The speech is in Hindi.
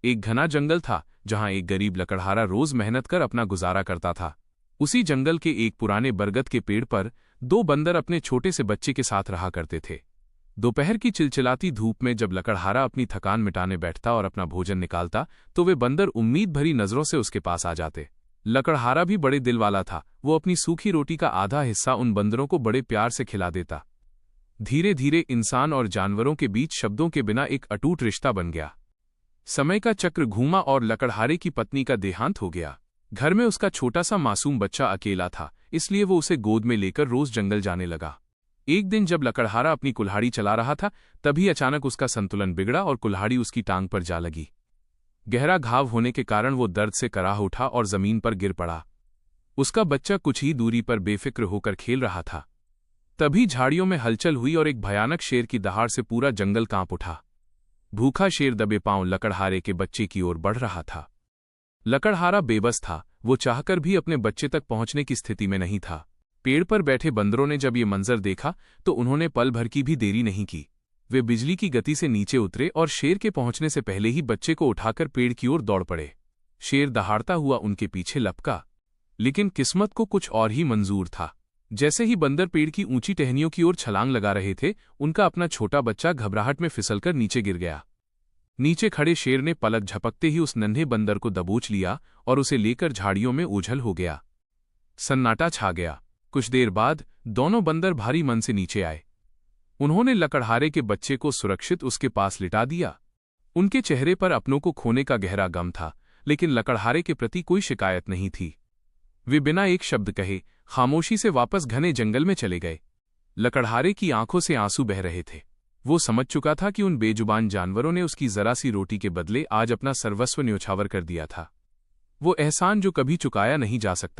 एक घना जंगल था जहां एक गरीब लकड़हारा रोज मेहनत कर अपना गुजारा करता था। उसी जंगल के एक पुराने बरगद के पेड़ पर दो बंदर अपने छोटे से बच्चे के साथ रहा करते थे। दोपहर की चिलचिलाती धूप में जब लकड़हारा अपनी थकान मिटाने बैठता और अपना भोजन निकालता तो वे बंदर उम्मीद भरी नजरों से उसके पास आ जाते। लकड़हारा भी बड़े दिल वाला था। वो अपनी सूखी रोटी का आधा हिस्सा उन बंदरों को बड़े प्यार से खिला देता। धीरे धीरे इंसान और जानवरों के बीच शब्दों के बिना एक अटूट रिश्ता बन गया। समय का चक्र घूमा और लकड़हारे की पत्नी का देहांत हो गया। घर में उसका छोटा सा मासूम बच्चा अकेला था, इसलिए वो उसे गोद में लेकर रोज जंगल जाने लगा। एक दिन जब लकड़हारा अपनी कुल्हाड़ी चला रहा था, तभी अचानक उसका संतुलन बिगड़ा और कुल्हाड़ी उसकी टांग पर जा लगी। गहरा घाव होने के कारण वो दर्द से कराह उठा और जमीन पर गिर पड़ा। उसका बच्चा कुछ ही दूरी पर बेफिक्र होकर खेल रहा था। तभी झाड़ियों में हलचल हुई और एक भयानक शेर की दहाड़ से पूरा जंगल कांप उठा। भूखा शेर दबे पांव लकड़हारे के बच्चे की ओर बढ़ रहा था। लकड़हारा बेबस था। वो चाहकर भी अपने बच्चे तक पहुंचने की स्थिति में नहीं था। पेड़ पर बैठे बंदरों ने जब ये मंजर देखा तो उन्होंने पल भर की भी देरी नहीं की। वे बिजली की गति से नीचे उतरे और शेर के पहुंचने से पहले ही बच्चे को उठाकर पेड़ की ओर दौड़ पड़े। शेर दहाड़ता हुआ उनके पीछे लपका, लेकिन किस्मत को कुछ और ही मंजूर था। जैसे ही बंदर पेड़ की ऊंची टहनियों की ओर छलांग लगा रहे थे, उनका अपना छोटा बच्चा घबराहट में फिसलकर नीचे गिर गया। नीचे खड़े शेर ने पलक झपकते ही उस नन्हे बंदर को दबोच लिया और उसे लेकर झाड़ियों में ओझल हो गया। सन्नाटा छा गया। कुछ देर बाद दोनों बंदर भारी मन से नीचे आए। उन्होंने लकड़हारे के बच्चे को सुरक्षित उसके पास लिटा दिया। उनके चेहरे पर अपनों को खोने का गहरा गम था, लेकिन लकड़हारे के प्रति कोई शिकायत नहीं थी। वे बिना एक शब्द कहे खामोशी से वापस घने जंगल में चले गए। लकड़हारे की आंखों से आंसू बह रहे थे। वो समझ चुका था कि उन बेजुबान जानवरों ने उसकी जरा सी रोटी के बदले आज अपना सर्वस्व न्योछावर कर दिया था। वो एहसान जो कभी चुकाया नहीं जा सकता।